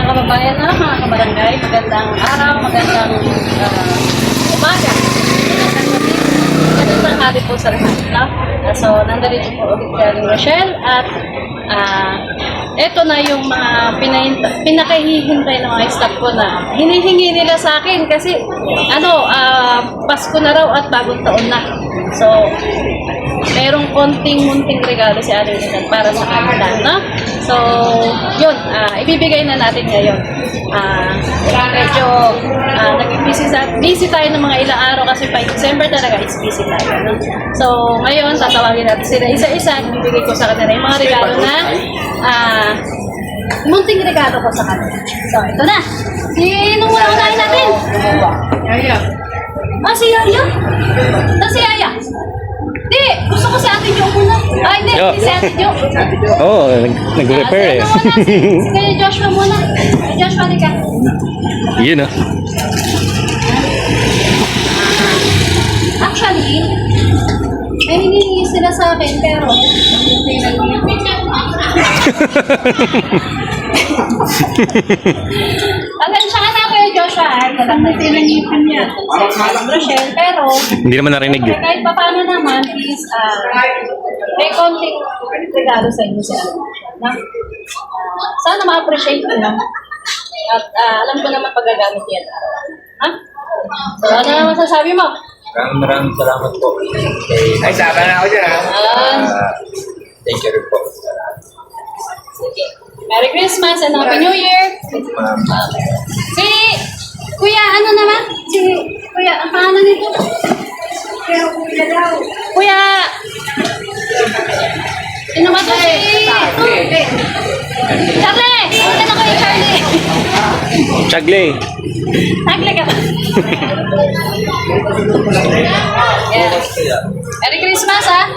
mga kababayan na mga kabarangay, magandang araw, magandang umaga. Magandang tanghali po sa lahat. No? So, nandito po ulit kay Rochelle at ito na yung mga pinakahihintay ng mga staff ko na hinihingi nila sa akin kasi Pasko na raw at bagong taon na. So, merong konting-munting regalo si Aling Rochelle para sa kanila, no? So, yun, ibibigay na natin ngayon. Medyo busy tayo ng mga ilang araw kasi by December talaga is busy tayo, no? So, ngayon, tatawagin natin sila isa-isa, ibibigay ko sa kanila yung mga regalo na munting regalo ko sa kanila. So, ito na. Sino muna unahin natin? Yaya. Si Yaya? Si Yaya? Hindi, gusto ko si Ate Jo muna. Hindi, si Ate Jo. Oo, nag-repair eh. Sige, Joshua muna. Joshua, di ka. Yun o. Actually, may hinihingi sila sa akin, pero Pasensya ka na, Kuya Joshua. Talagang nagtinangipin niya. Rochelle, pero Hindi naman narinig eh. kahit pa paano naman is may konting regalo sa inyo si Aling. Sana ma-appreciate ko lang. At alam ko naman pagagamit yan. Ha? So, ano naman masasabi mo? Maraming salamat po. Ay, sama na ako dyan, ha? Thank you rin po. Sige. Merry Christmas and Happy New Year! Si Kuya, ano naman? Si Kuya, ang pangalan nito? Kuya daw. Kuya! Sino ba ito? Charlie! Ano na Kuya Charlie? Chagley. Tagle ka ba? Yeah. Merry Christmas, ha?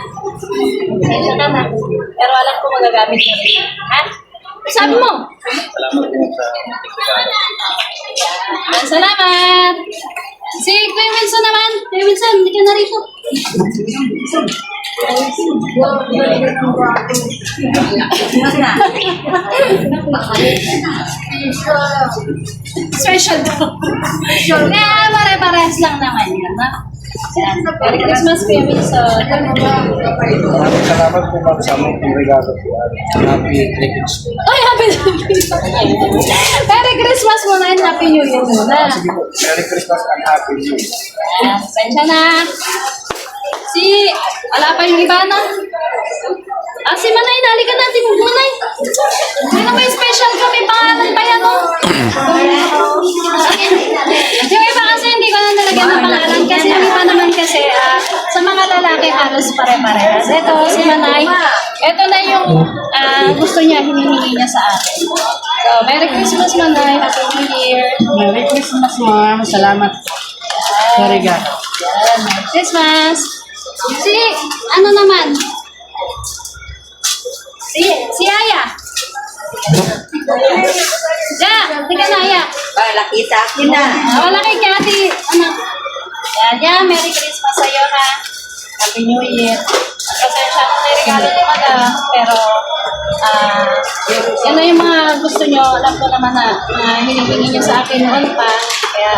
Pasensya ka na. Pero alam ko magagamit mo rin. Ha? Sabi mo? Salamat po sa regalo. Salamat! Si Kuya Wilson naman. Kuya Wilson, hindi ka na rito. Special daw. Kaya pare-parehas lang naman yan, ha? Merry Christmas, Kuya Wilson. Maraming salamat po ma'am sa aming regalo po. Happy Christmas. Ay, Happy New Year! Merry Christmas muna and Happy New Year muna. Sige po. Merry Christmas and Happy New Year. Pasensya na. Wala pa yung iba, no? Si Manay, nalika natin. Manay. Ano ba yung special kami? Pangalan pa yan, no? Yung iba kasi hindi ko na nalagyan ng pangalan kasi yung iba naman kasi sa mga lalaki halos pare-parehas. Ito, si Manay. Ito na yung gusto niya, hinihingi niya sa akin. So, Merry Christmas, Manay. Happy New Year. Merry Christmas, ma'am. Salamat. Sorry, God. Yan, Merry Christmas. Ano naman? Si Aya. Hindi ka na, Aya. Laki sa akin na. Wala kay Ate. Yan, Merry Christmas sa'yo, ha. Happy New Year. Pasensya na may regalo naman, pero yan na yung mga gusto nyo. Alam ko naman na hinihingi nyo sa akin noon pa. Kaya,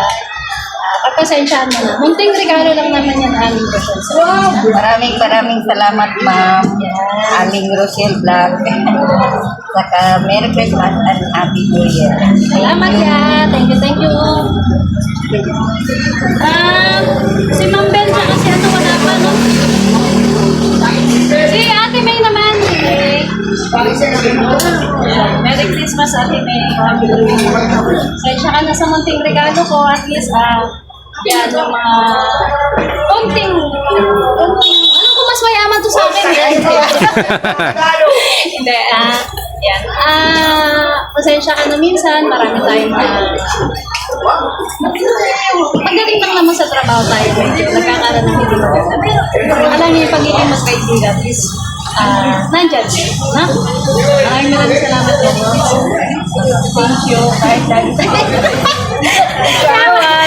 pagpasensyahan mo na. Munting regalo lang naman yan, Aling Rochelle. So, Maraming salamat, ma'am. Aling Rochelle Vlog. Saka Merry Christmas and Happy New Year. salamat ya. Thank you. Si Ma'am Bel tsaka si ano wala pa, no? Si Ate May naman. Merry Christmas, Ate May. Sensya ka na sa munting regalo ko. At least, yan, yung mga konting, ano kung mas mayaman to sa akin? Hindi, yan. Pasensya ka na minsan, marami tayong pagdating lang naman sa trabaho tayo, medyo nagkakaroon ng hindi maganda. Pero alam niyo, yung pagiging magkaibigan is nandyan. Na? Maraming salamat yan. Thank you. Kahit lagi tayo.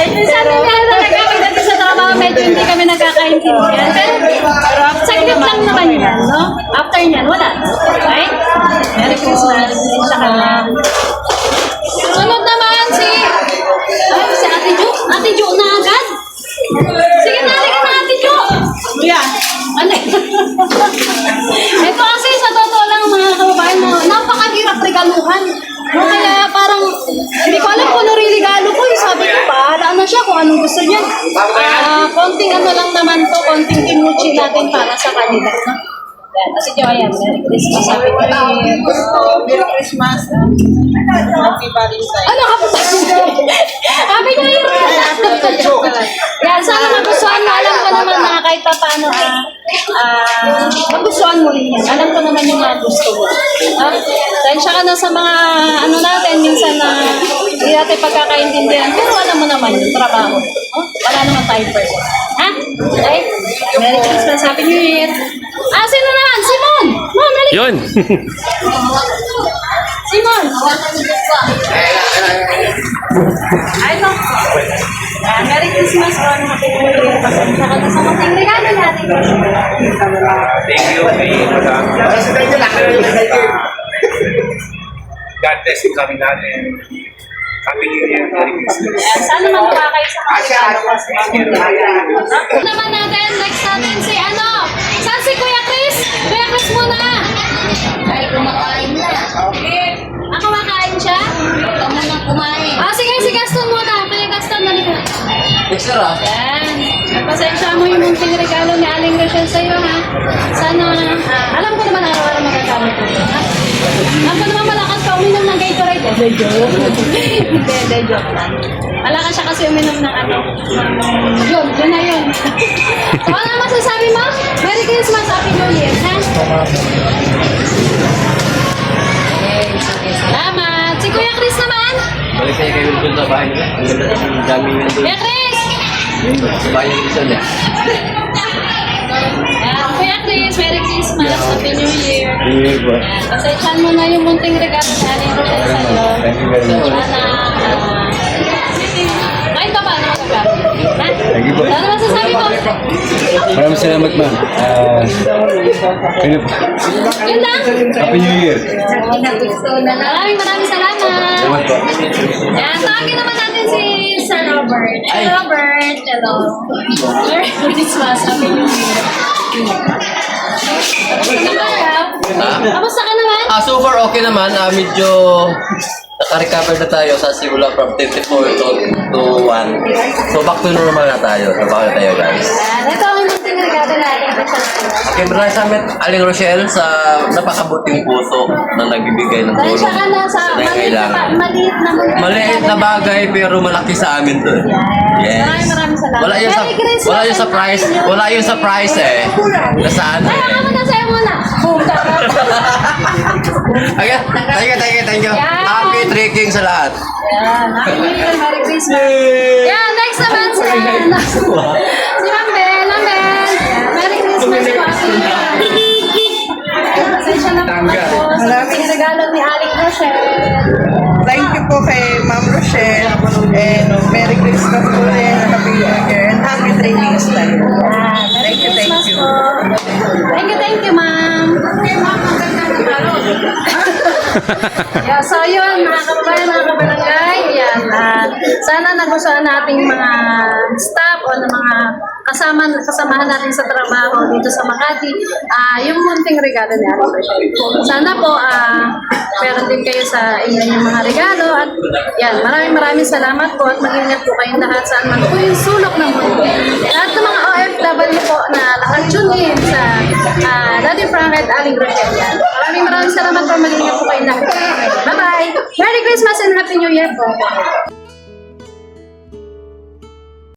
Minsan nga talaga pagdating sa trabaho, medyo hindi kami nagkakaintindihan. Pero saglit lang naman yan, no? After nyan, wala. Right? Merry Christmas. Sa ka na. anong gusto niya. Konting ano lang naman to, konting kimuchi natin para sa kanila. No? Yan, kasi jo, ayan, Merry Christmas, Happy New Year. Merry Christmas. Happy Valentine's. Ano ka po? Happy New Year! Yan, sana magustuhan mo. Alam ko naman na kahit pa paano, magustuhan mo rin yan. Alam ko naman yung mga gusto mo. Tensya ka na sa mga, ano natin, minsan na hindi natin pagkakaintindihan. Pero alam mo naman yung trabaho. Wala naman tayo person. Ha? Okay? Merry Christmas, Happy New Year. Sino naman? Simon! Mom, Merry Yun! Simon! Ay, no. Merry Christmas po. Happy New Year. Pasensya ka na sa mga regalo natin. Thank you kay Madam. God bless you kami natin. Happy New Year. Merry Christmas. Sana matuwa kayo sa mga regalo ko. Ako naman natin, next natin si ano? Saan si Kuya Chris? Kuya Chris muna. Ay, kumakain na. Ako makain siya? Ikaw muna kumain. Sige, si Gaston muna. Kuya Gaston, nalika. Mixer ah. Yan. Pasensya mo yung munting regalo ni Aling Rochelle sa'yo, ha? Sana, alam ko naman araw-araw magagamit ko. Ha? Alam ko naman malakas ka uminom ng Gatorade. Hindi, joke lang. Malakas siya kasi uminom ng ano. Yun na yun. So, ano masasabi mo? Merry Christmas, Happy New Year, ha? Okay, sige. Salamat. Si Kuya Chris naman. Balik tayo kayo dun sa bahay nila. Ang ganda ng dami nyo dun. Kuya Chris! Sa bahay nyo dun niya. Kuya Chris, Merry Christmas, Happy New Year. Yun po. Pasensyahan mo na yung munting regalo sa Aling Rochelle sa'yo. Thank you very much. Kahit pa paano magagamit. Ha? Thank you po. Ano masasabi mo? Maraming salamat, ma'am. Ayun po. Yun lang. Happy New Year. Maraming salamat. Salamat po. Yan, tawagin naman natin si Sir Robert. Hey, Robert. Hello. Merry Christmas. Happy New Year. Kamusta ka naman? So far okay naman. Medyo naka-recover na tayo sa simula from 24 to 1. So back to normal na tayo. Trabaho na tayo, guys. Ito ang munting regalo natin. Okay, maraming salamat Aling Rochelle sa napakabuting puso na nagbibigay ng tulong Pasensya ka na sa kailangan. maliit na munting Maliit na bagay pero malaki sa amin to. Yes. Maraming salamat. Wala yung sa Merry Christmas. wala yung surprise. Wala yung surprise eh. Nasaan Ay, eh. ako muna sa'yo muna. Boom, Okay, thank you. Yan. Happy trekking sa lahat. Yan, Happy New Year, Merry Christmas. Yan, next naman si Ma'am Bel. Ma'am Bel. Yan, Merry Christmas po. Pasensya na po ako. Maraming regalo ni Aling Rochelle. Thank you po kay Ma'am Rochelle and Merry Christmas po rin, Happy New Year and Happy Trainings tayo. Yan, Merry Christmas po. Thank you, ma'am. Yeah, so yun, mga kababayan, mga kabarangay, yan, sana nagustuhan nating mga staff o ng mga kasamahan natin sa trabaho dito sa Makati, yung munting regalo ni Ate Rochelle. Sana po, meron din kayo sa inyong mga regalo at yan, maraming salamat po at mag-ingat po kayong lahat saan man po yung sulok ng mundo. Lahat ng mga OFW po na nakatune in sa Daddy Frank at Aling Rochelle. Yan. Maraming salamat po, mag-ingat po kayong lahat. Bye-bye! Merry Christmas and Happy New Year po!